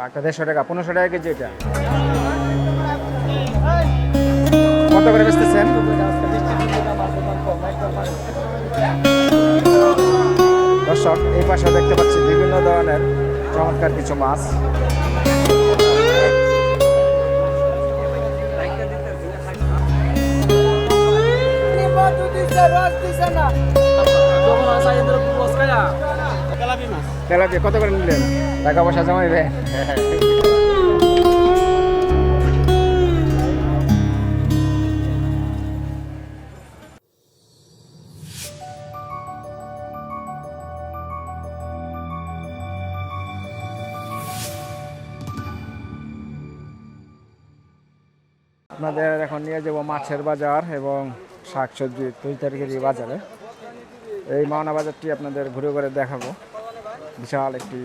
একটা 150 টাকা, 1500 টাকা কেজি এটা। কত করে বেচতেছেন? দর্শক, এই পাশে দেখতে পাচ্ছি বিভিন্ন ধরনের চমৎকার কিছু মাছ। তেলাপিয়া কত করে নিলেন? টাকা পয়সা জমাইবে? আপনাদের এখন নিয়ে যাব মাছের বাজার এবং শাকসবজি তরকারি বাজারে। এই মাওনা বাজারটি আপনাদের ঘুরে ঘুরে দেখাবো। বিশাল একটি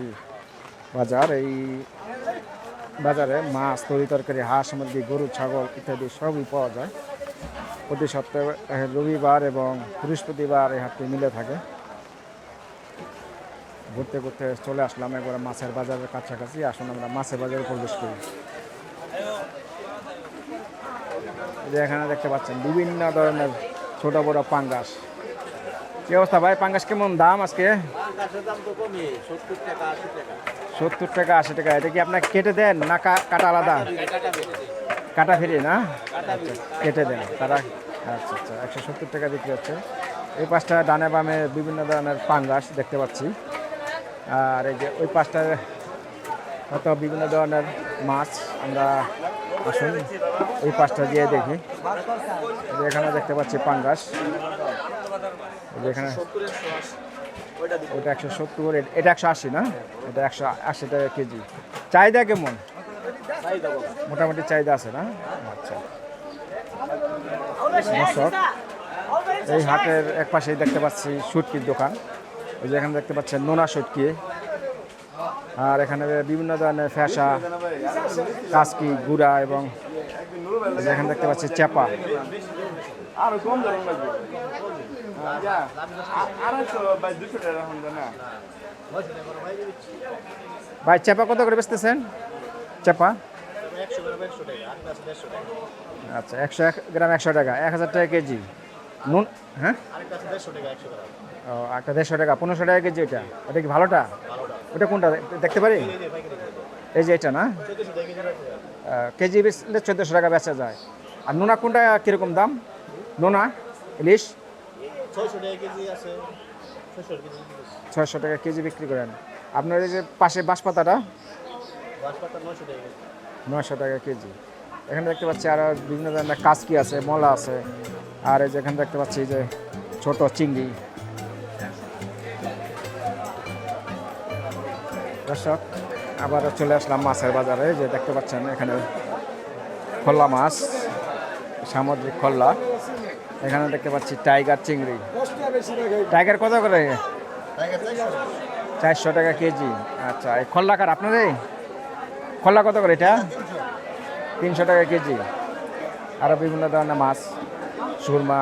বাজার। এই বাজারে মাছ, তরকারি, হাঁস, মুরগি, গরু, ছাগল ইত্যাদি সবই পাওয়া যায়। প্রতি সপ্তাহে রবিবার এবং বৃহস্পতিবার এই হাটটি মিলে থাকে। ঘুরতে ঘুরতে চলে আসলাম একবার মাছের বাজারের কাছাকাছি। আসুন আমরা মাছের বাজারে প্রবেশ করি। যে এখানে দেখতে পাচ্ছেন বিভিন্ন ধরনের ছোট বড় পাঙ্গাস। কি অবস্থা ভাই, পাঙ্গাস কেমন দাম আজকে? 70 টাকা 80 টাকা। এটা কি আপনাকে কেটে দেন না কাটা আলাদা? কাটা ফিরে না, কেটে দেন তারা। আচ্ছা আচ্ছা, 170 টাকা বিক্রি হচ্ছে। এই পাশটা ডানে বামে বিভিন্ন ধরনের পাঙ্গাস দেখতে পাচ্ছি। আর এই যে ওই পাশটায় হয়তো বিভিন্ন ধরনের মাছ। আমরা আসুন এই পাশটা গিয়ে দেখি। এখানে দেখতে পাচ্ছি পাঙ্গাস। এখানে ওটা 170, এটা 180 না? এটা 180 টাকা কেজি। চাহিদা কেমন? মোটামুটি চাহিদা আছে না? আচ্ছা দর্শক, এই হাটের এক পাশেই দেখতে পাচ্ছি শুটকির দোকান। ওই যে এখানে দেখতে পাচ্ছেন নোনা শুটকি। আর এখানে বিভিন্ন ধরনের ফ্যাসা, কাসকি, গুড়া এবং এখানে দেখতে পাচ্ছি চাপা। ভাই চাপা কত করে বেচতেছেন? চাপা আচ্ছা, 100 গ্রাম 100 টাকা, 1000 টাকা কেজি। নুন হ্যাঁ, ও একটা 150 টাকা, 1500 টাকা কেজি। ওটা ওটা কি ভালোটা? ওটা কোনটা দেখতে পারি? এই যে এটা না, কেজি বেচলে 1400 টাকা বেচা যায়। আর নোনা কোনটা কীরকম দাম? নোনা ইলিশ 600 টাকা কেজি বিক্রি করেন। আপনার এই যে পাশে বাঁশপাতাটা 900 টাকা কেজি। এখানে দেখতে পাচ্ছি আরও বিভিন্ন ধরনের কাসকি আছে, মলা আছে। আর এই যে এখানে দেখতে পাচ্ছি যে ছোট চিংড়ি। দর্শক, আবার চলে আসলাম মাছের বাজারে। যে দেখতে পাচ্ছেন এখানে খোল্লা মাছ, সামুদ্রিক খোল্লা। এখানে দেখতে পাচ্ছি টাইগার চিংড়ি। টাইগার কত করে? 400 টাকা কেজি। আচ্ছা, এই খোল্লাকার আপনার? এই খোল্লা কত করে? এটা 300 টাকা কেজি। আরও বিভিন্ন ধরনের মাছ, সুরমা।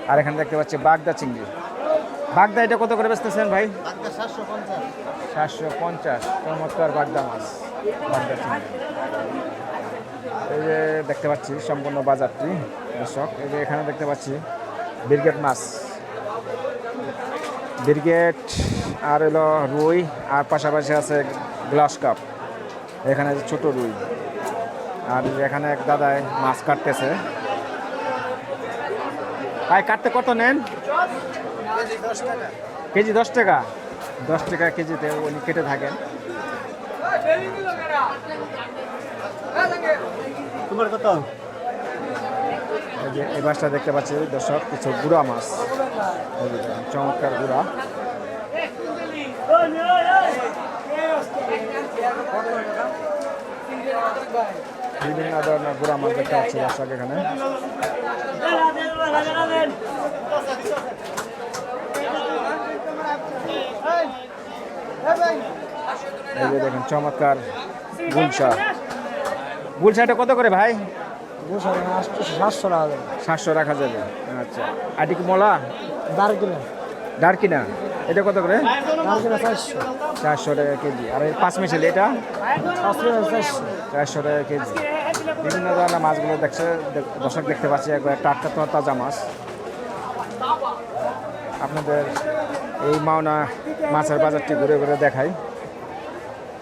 আর এখানে দেখতে পাচ্ছি বাগদা চিংড়ি। বাগদা এটা কত করে বেচতেছেন ভাই? 750। চমৎকার বাগদা মাছ, বাগদা চিংড়ি। এই যে দেখতে পাচ্ছি সম্পূর্ণ বাজারটি দর্শক। এই যে এখানে দেখতে পাচ্ছি ব্রিগেড মাছ, ব্রিগেড। আর হলো রুই। আর পাশাপাশি আছে গ্লাস কাপ। এখানে ছোট রুই। আর এখানে এক দাদাই মাছ কাটতেছে। ভাই কাটতে কত নেন? কেজি 10 টাকা। 10 টাকা কেজিতে উনি কেটে থাকেন। তোমার কত? এই মাছটা দেখতে পাচ্ছি দর্শক, কিছু গুড়া মাছ, চমৎকার গুড়া। বিভিন্ন ধরনের গুড়া মাছ দেখতে পাচ্ছি দর্শক এখানে। এই যে দেখেন চমৎকার গুলশা। গুলশাটা কত করে ভাই? 700 রাখা যাবে। আচ্ছা, আর কি মলা? ডারকিনা এটা কত করে? দাম কিনা 400। 400 টাকা কেজি। আর এই পাঁচ মিশালি এটা 400। 400 টাকা কেজি। বিভিন্ন ধরনের মাছগুলো দর্শক দেখতে পাচ্ছি, একবার টাটকা তাজা মাছ। আপনাদের এই মাওনা মাছের বাজারটি ঘুরে ঘুরে দেখাই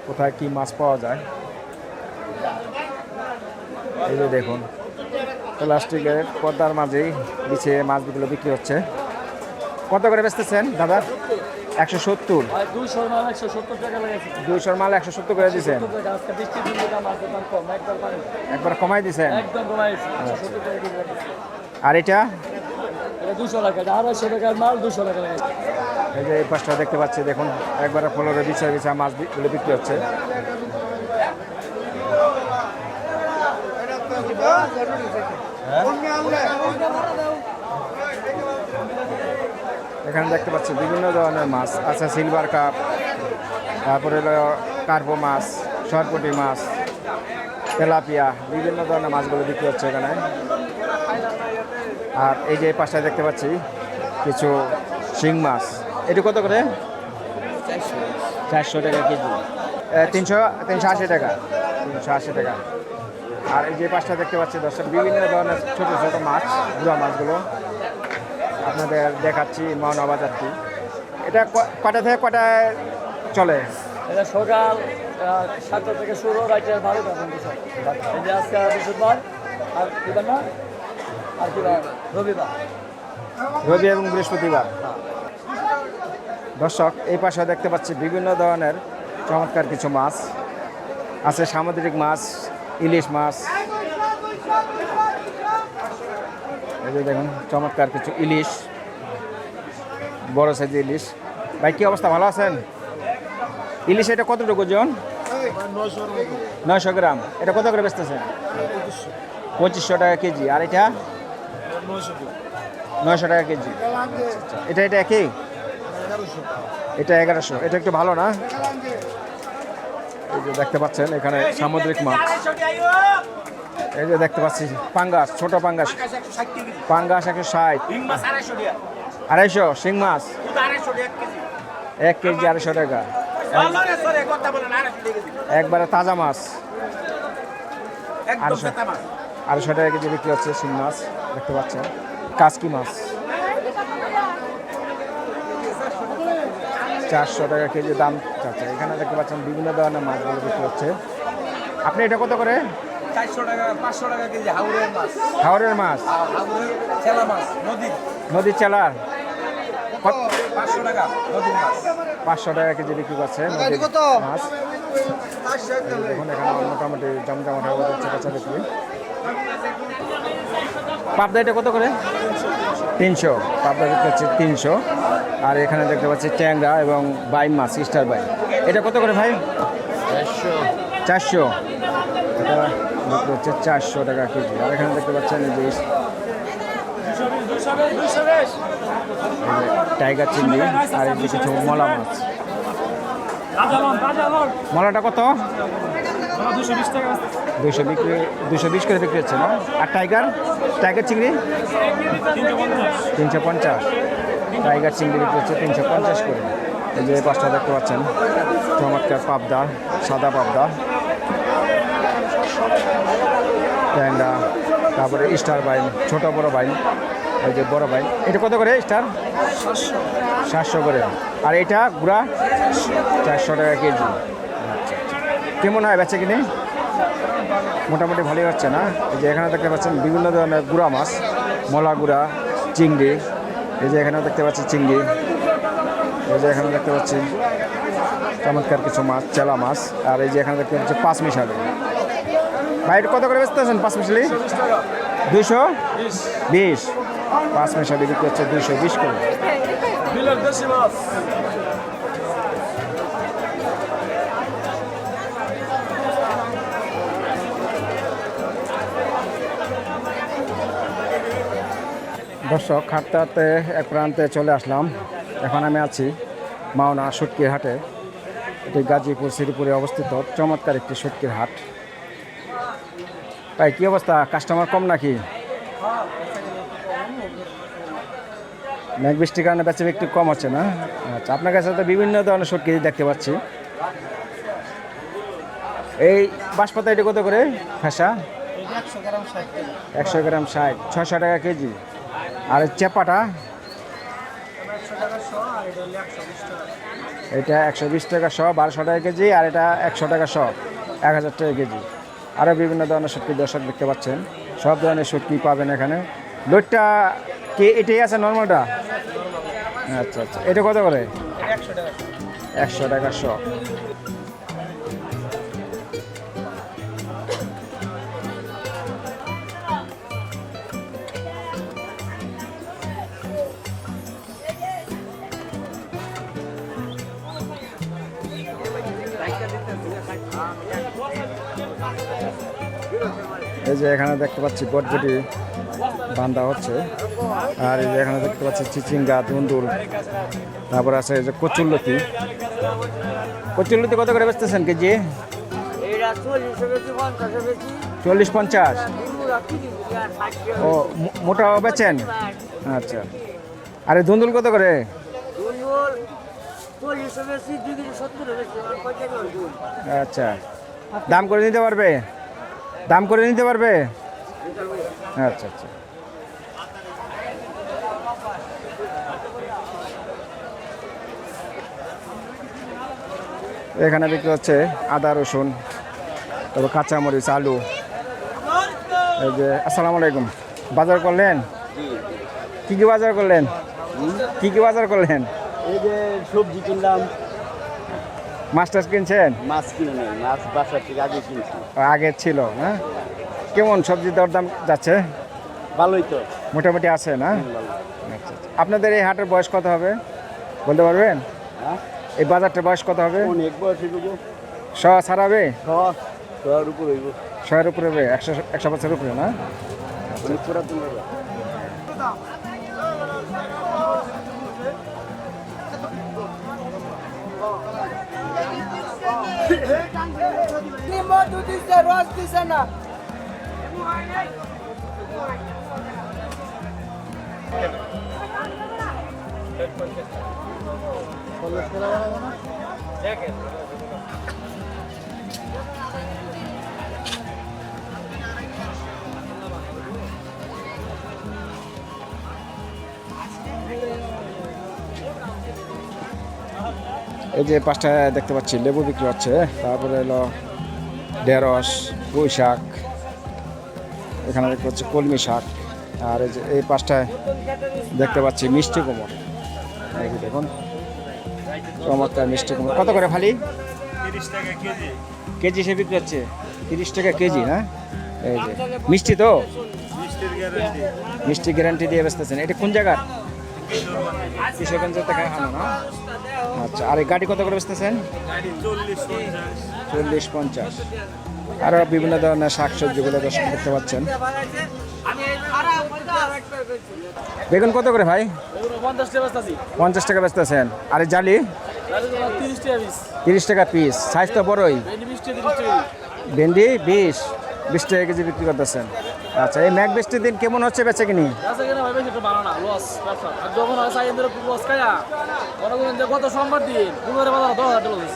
কোথায় কি মাছ পাওয়া যায়। এই যে দেখুন, প্লাস্টিকের পর্দার মাঝেই বিছিয়ে মাছগুলো বিক্রি হচ্ছে। কত করে বেচতেছেন দাদা? 170। 200 মাল 170 টাকা লাগাইছি। 200 মাল 170 করে দিচ্ছেন, আজকে বৃষ্টির দিনে দাম আছে, দাম কম, একবার পানি একবার কমাই দিচ্ছেন। একদম কমাইছি, 170 টাকা কেজি লাগাইছি। আর এটা এটা 200 টাকা, 250 টাকার মাল 200 টাকা লাগাইছি। এই যে এই পাশটা দেখতে পাচ্ছি, দেখুন একবারে ফ্লোরে বিছা বিছা মাছগুলো বিক্রি হচ্ছে। এখানে দেখতে পাচ্ছি বিভিন্ন ধরনের মাছ আছে, সিলভার কাপ, তারপরে হলো কার্পো মাছ, সরপুঁটি মাছ, তেলাপিয়া, বিভিন্ন ধরনের মাছগুলো বিক্রি হচ্ছে এখানে। আর এই যে পাশটায় দেখতে পাচ্ছি কিছু শিং মাছ। এটি কত করে? 400 টাকা কেজি। 380 টাকা, 380 টাকা। আর এই যে পাশটা দেখতে পাচ্ছি দর্শক, বিভিন্ন ধরনের ছোট ছোট মাছ, গুঁড়া মাছগুলো আপনাদের দেখাচ্ছি। মাওনা বাজারটি এটা কটা থেকে কটায় চলে? এটা সকাল 7টা থেকে শুরু, রাত 12টা পর্যন্ত। এই যে আজকে বৃহস্পতিবার, আর কিবার না, আর কিবার রবিবার। রবি এবং বৃহস্পতিবার। দর্শক এই পাশে দেখতে পাচ্ছি বিভিন্ন ধরনের চমৎকার কিছু মাছ আছে, সামুদ্রিক মাছ, ইলিশ মাছ। এই যে দেখুন চমৎকার কিছু ইলিশ, বড় সাইজের ইলিশ। ভাই কি অবস্থা, ভালো আছেন? ইলিশ এটা কতটুকু ওজন? 900 গ্রাম। এটা কত করে বেচতেছেন? 2500 টাকা কেজি। আর এটা 900 টাকা কেজি। এটা একই? এটা 1100। এটা একটু ভালো না? এই যে দেখতে পাচ্ছেন এখানে সামুদ্রিক মাছ। এই যে দেখতে পাচ্ছি পাঙ্গাস, ছোট পাঙ্গাস, পাঙ্গাস 160। 250 শিং মাছ 1 কেজি 250 টাকা। একবারে তাজা মাছ 250 টাকা কেজি বিক্রি হচ্ছে শিং মাছ। দেখতে পাচ্ছেন কাসকি মাছ 400 টাকা কেজি দাম চাচ্ছে। এখানে দেখতে পাচ্ছেন বিভিন্ন ধরনের মাছগুলো বিক্রি হচ্ছে। আপনি এটা কত করে? 400 টাকা, 500 টাকা কেজি হাওরের মাছ। হাওরের মাছ, হাওরের চেলা মাছ, নদীর চেলার 500 টাকা, নদীর মাছ 500 টাকা কেজি বিক্রি করছে নদীর মাছ। দেখুন এখানে মোটামুটি জমজমাট হয়ে যাচ্ছে বেচা বিক্রি। পাবদা এটা কত করে? 300। পাবদা বিক্রি হচ্ছে 300। আর এখানে দেখতে পাচ্ছি ট্যাংরা এবং বাইম মাছ, স্টার বাইম। এটা কত করে ভাই? 400। এটা বিক্রি হচ্ছে 400 টাকা কেজি। আর এখানে দেখতে পাচ্ছেন এই যে টাইগার চিংড়ি, আর এই যে কিছু মলা মাছ। মলাটা কত? 220 করে বিক্রি হচ্ছে না? আর টাইগার চিংড়ি 350। টাইগার চিংড়ি বিক্রি হচ্ছে 350 করে। এই যে পাঁচটা দেখতে পাচ্ছেন চমৎকার পাবদা, সাদা পাবদা, ট্যাংরা, তারপরে স্টার বাইন, ছোট বড় বাইন। এই যে বড় বাইন, এটা কত করে স্টার? 700 করে। আর এটা গুড়া 400 টাকা কেজি। কেমন হয় বেচে কিনে? মোটামুটি ভালোই হচ্ছে না? এই যে এখানে দেখতে পাচ্ছেন বিভিন্ন ধরনের গুড়া মাছ, মলা গুড়া, চিংড়ি। এই যে এখানে দেখতে পাচ্ছি চিংড়ি। এই যে এখানে দেখতে পাচ্ছি চমৎকার কিছু মাছ, চেলা মাছ। আর এই যে এখানে দেখতে পাচ্ছি পাঁচ মিশালি। ভাই এটা কত করে বেচতেছেন পাঁচ মিশালি? 220। পাঁচ মিশালি বিক্রি হচ্ছে 220 করে। দর্শক হাঁটতে হাঁটতে এক প্রান্তে চলে আসলাম। এখন আমি আছি মাওনা শুটকির হাটে। এটি গাজীপুর শ্রীপুরে অবস্থিত চমৎকার একটি শুটকির হাট। ভাই কী অবস্থা, কাস্টমার কম নাকি? মেঘ বৃষ্টির কারণে বেচা একটু কম হচ্ছে না? আচ্ছা, আপনার কাছে তো বিভিন্ন ধরনের শুটকি দেখতে পাচ্ছি। এই বাঁশপাতা এটা কত করে ফেসা? 100 গ্রাম 60, 600 টাকা কেজি। আর চেপাটা এটা 120 টাকা শ, 1200 টাকা কেজি। আর এটা 100 টাকা শ, 1000 টাকা কেজি। আরও বিভিন্ন ধরনের শুটকি দর্শক দেখতে পাচ্ছেন, সব ধরনের শুটকি পাবেন এখানে। লোটটা কি এটাই আছে নর্মালটা? আচ্ছা আচ্ছা, এটা কত করে? 100 টাকা শ। এই যে এখানে দেখতে পাচ্ছি বটবটি বান্ধা হচ্ছে। আর এই যে এখানে দেখতে পাচ্ছি চিচিঙ্গা, দুন্দুল, তারপর আছে এই যে কচুরলতি। কচুরলতি কত করে বেচতেছেন কেজি? 40-50। ও মোটাও বেচেন? আচ্ছা। আরে দুন্দুল কত করে? আচ্ছা, দাম করে নিতে পারবে? দাম করে নিতে পারবে? আচ্ছা আচ্ছা। এখানে বিক্রি হচ্ছে আদা, রসুন, তারপর কাঁচামরিচ, আলু। এই যে আসসালামু আলাইকুম, বাজার করলেন? কি কি বাজার করলেন? কি কি বাজার করলেন? এই যে সবজি কিনলাম। মাছ টাছ কিনছেন? মাছ কিনে নেই, মাছ বাসার থেকে আগে কিনছি। আগে ছিল না? কেমন সবজির দরদাম যাচ্ছে? ভালোই তো, মোটামুটি আছে না? আচ্ছা আচ্ছা। আপনাদের এই হাটের বয়স কত হবে বলতে পারবেন? হ্যাঁ, এই বাজারটার বয়স কত হবে? অনেক বয়সে দেবো। 100 ছাড়াবে? 100-100 উপর হইব। 100-এর উপরে হবে? 100 বছরের উপরে না? অনেক পুরাতন হবে। মধু দিছে, রস দিছে না। এই যে পাঁচটা দেখতে পাচ্ছি লেবু বিক্রি হচ্ছে, তারপরে হলো ঢেঁড়স, পুঁই শাক, এখানে দেখতে পাচ্ছি কলমি শাক। আর এই যে এই পাঁচটায় দেখতে পাচ্ছি মিষ্টি কুমড়। এই যে দেখুন চমৎকার মিষ্টি কুমড়। কত করে ফালি? 30 টাকা কেজি। কেজি সে বিক্রি হচ্ছে 30 টাকা কেজি না? এই যে মিষ্টি তো, মিষ্টির গ্যারান্টি। মিষ্টি গ্যারান্টি দিয়ে বেচতেছেন। এটা কোন জায়গার? কিশোরগঞ্জের থেকে আনো না? আচ্ছা। আর এই গাড়ি কত করে বেচতেছেন? গাড়ি 40-50। 40-50। আরও বিভিন্ন ধরনের শাকসবজিগুলো দর্শক দেখতে পাচ্ছেন। বেগুন কত করে ভাই? 50 টাকা বেচতাছি। 50 টাকা বেচতেছেন। আর এই জালি? 30 টাকা পিস। 30 টাকা পিস। সাইজ তো বড়ই। ভেন্ডি 20 টাকা, 30 টাকা। ভেন্ডি 20 টাকা কেজি বিক্রি করতেছেন। আচ্ছা, এই ম্যাগ বৃষ্টির দিন কেমন হচ্ছে বেচা কিনি? আছে কিনা ভাই, বেশি একটু ভালো না, লস ব্যবসা। আর যখন হয় সাইন ধরে লস খায়া মনে করেন যে গত সোমবার দিন পুরো বাজার 10,000 টাকা লস।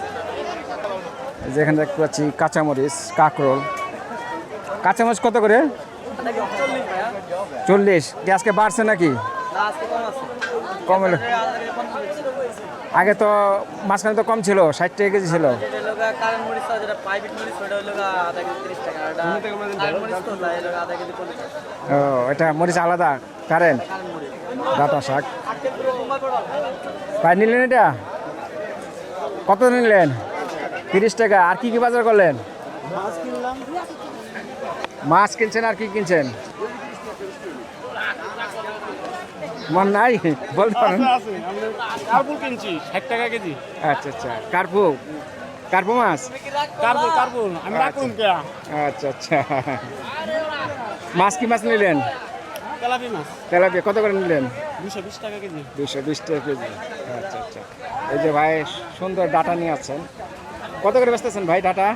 যেখানে দেখতে পাচ্ছি কাঁচামরিচ, কাঁকরোল। কাঁচামরিচ কত করে? 40। কি আজকে বাড়ছে নাকি? কম হলো? আগে তো মাঝখানে তো কম ছিল, 60 টাকা কেজি ছিল। ও, এটা মরিচ আলাদা কারেন্ট ডাটা শাক। ভাই নিলেন এটা? কত নিলেন? 30 টাকা। আর কি কি বাজার করলেন? মাছ কিনছেন। আর কি কিনছেন? মন নাই বলতে পারেন? কার্পু কিনছি 60 টাকা কেজি। আচ্ছা আচ্ছা। কার্পু, কার্পু মাছ? কার্পু আমি রাখুন কে? আচ্ছা আচ্ছা। মাছ কি মাছ নিলেন? তেলাপি মাছ তেলাপিয়া কত করে নিলেন? 220 টাকা কেজি। 220 টাকা কেজি। আচ্ছা আচ্ছা। এই যে ভাই সুন্দর ডাটা নিয়ে আছেন, কত করে বেচতেছেন ভাই ডাটা?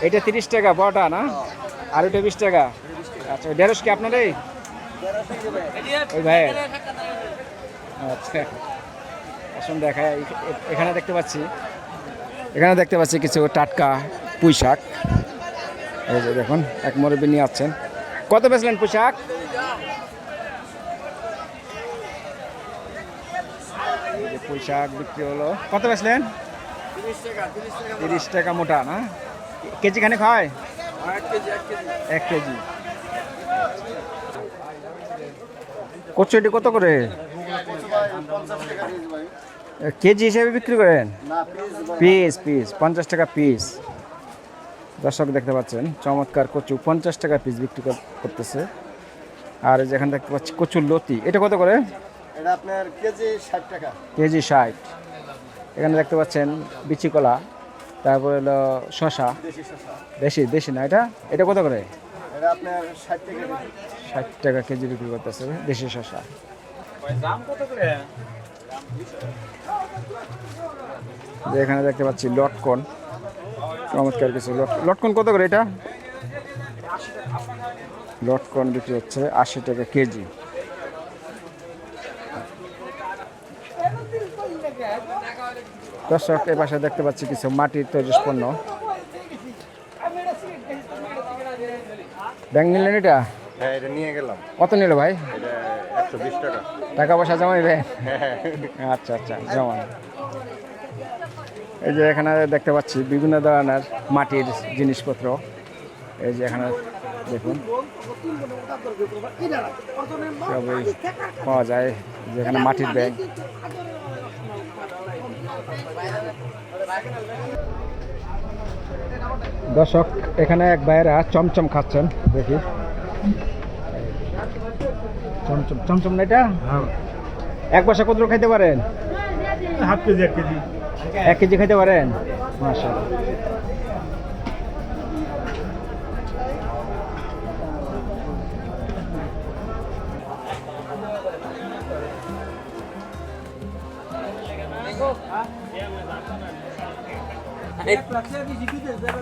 এটা 30 টাকা বড়টা না? আর ওটা 20 টাকা। আচ্ছা, ঢেঁড়স কি আপনারই? ওই ভাই আচ্ছা আসুন দেখায় এখানে দেখতে পাচ্ছি কিছু টাটকা পুঁই শাক। এই যে দেখুন এক মুরব্বি নিয়ে আসছেন। কত বেচলেন পুঁই শাক? এই যে পুঁই শাক বিক্রি হলো। কত বেচলেন? 30 টাকা মোটা না? কেজি খানে খায়? 1 কেজি। কচুটি কত করে? কেজি হিসেবে বিক্রি করেন? পিস 50 টাকা পিস। দর্শক দেখতে পাচ্ছেন চমৎকার কচু 50 টাকা পিস বিক্রি করতেছে। আর যেখানে দেখতে পাচ্ছি কচুর লতি, এটা কত করে? এটা আপনার কেজি 60 টাকা। কেজি 60। এখানে দেখতে পাচ্ছেন বিচি কলা, তারপরে হলো শশা, দেশি না এটা কত করে? এটা আপনার 60 টাকা কেজি। 60 টাকা কেজি বিক্রি করতেছে দেশি শশা। যে এখানে দেখতে পাচ্ছি লটকন, চমৎকার কিছু লটকন কত করে এটা? লটকন বিক্রি হচ্ছে 80 টাকা কেজি। দর্শক এ পাশে দেখতে পাচ্ছি কিছু মাটির তৈরি পণ্য। ব্যাংক নিলেন এটা? হ্যাঁ, এটা নিয়ে গেলাম। কত নিল ভাই? এটা 120 টাকা। টাকা পয়সা জমাইবে? আচ্ছা জমান। এই যে এখানে দেখতে পাচ্ছি বিভিন্ন ধরনের মাটির জিনিসপত্র। এই যে এখানে দেখুন সবই পাওয়া যায়। যেখানে মাটির ব্যাগ। দর্শক এখানে এক ভাইয়েরা চমচম খাচ্ছেন, দেখি। চমচম না এটা? এক বছর কত খাইতে পারেন? Half KG 1 KG. 1 কেজি খাইতে পারেন? মাশাআল্লাহ।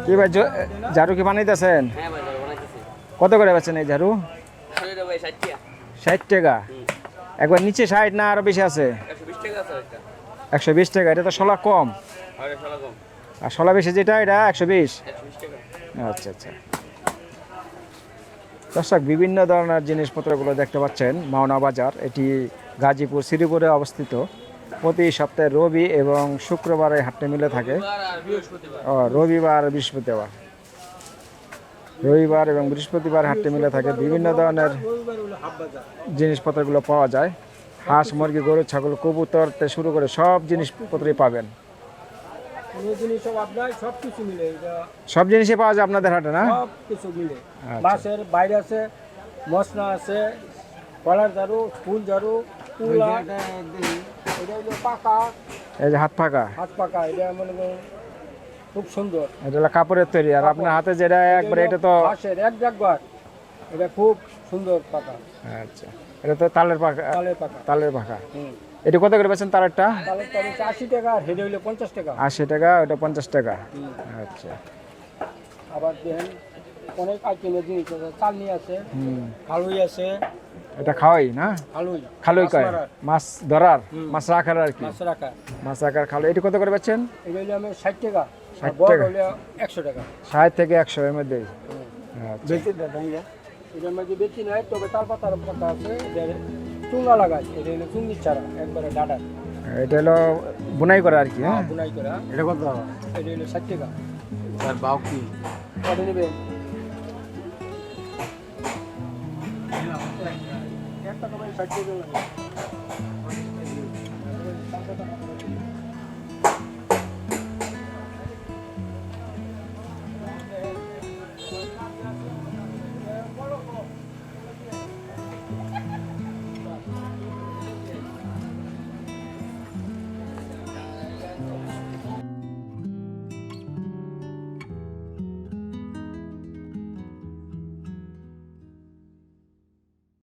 কি ভাই ঝাড়ু কি বানাইতেছেন? কত করে বেচেন এই ঝাড়ু? 60 টাকা। একবার নিচে 60 না আরো বেশি আছে? 120 টাকা। এটা তো শলা কম। আর শলা বেশি যেটা এটা 120। আচ্ছা। দর্শক বিভিন্ন ধরনের জিনিসপত্রগুলো দেখতে পাচ্ছেন মাওনা বাজার। এটি গাজীপুর শ্রীপুরে অবস্থিত। প্রতি সপ্তাহে রবি এবং শুক্রবারে হাটে মিলে থাকে। রবিবার এবং বৃহস্পতিবার হাটে মিলে থাকে। বিভিন্ন ধরনের জিনিসপত্রগুলো পাওয়া যায়। হাঁস, মুরগি, গরু, ছাগল, কবুতর থেকে শুরু করে সব জিনিসপত্রই পাবেন। সব জিনিসই পাওয়া যায় আপনাদের হাটে না? সব কিছু মিলে। মাছের বাইরে আছে, মশলা আছে, কলার ঝাড়ু, ফুল ঝাড়ু, তুলা, এটা হলো পাকা। এই যে হাত পাকা, এটা মনে করেন খুব সুন্দর। এটা হলো কাপড়ের তৈরি। আর আপনার হাতে যেটা একবারে এটা তো বাঁশের এক জাগবার, এটা খুব সুন্দর পাকা। আচ্ছা, এটা তো তালের পাকা। তালের পাকা। এটা কত করে বেচেন তালেরটা? তালেরটা 80 টাকা, আর হেডে হইলো 50 টাকা। 80 টাকা, ওটা 50 টাকা। আচ্ছা। আবার দেখেন অনেক আইটেমের জিনিস আছে, চালনি আছে, খালুই আছে। এটা খাওয়াই না? খালুই কয় মাছ ধরার, মাছ রাখার আর কি। মাছ রাখার খালুই। এটা কত করে বেচেন? এটা হইলো আমি 60 টাকা। 60 টাকা, 100 টাকা। 60 থেকে 100 এর মধ্যে। আচ্ছা। এটার মধ্যে বেশি নাই, তবে তার পাতার পাতা আছে, চুঙ্গা লাগাই। এটা হলো চুঙ্গির চারা, একবারে ডাটা। এটা হলো বুনাই করা আর কি। হ্যাঁ, বুনাই করা। এটা কত? এটা হলো 60 টাকা। স্যার বাউ কি? কত নেবেন? একটা তো 60 টাকা লাগে।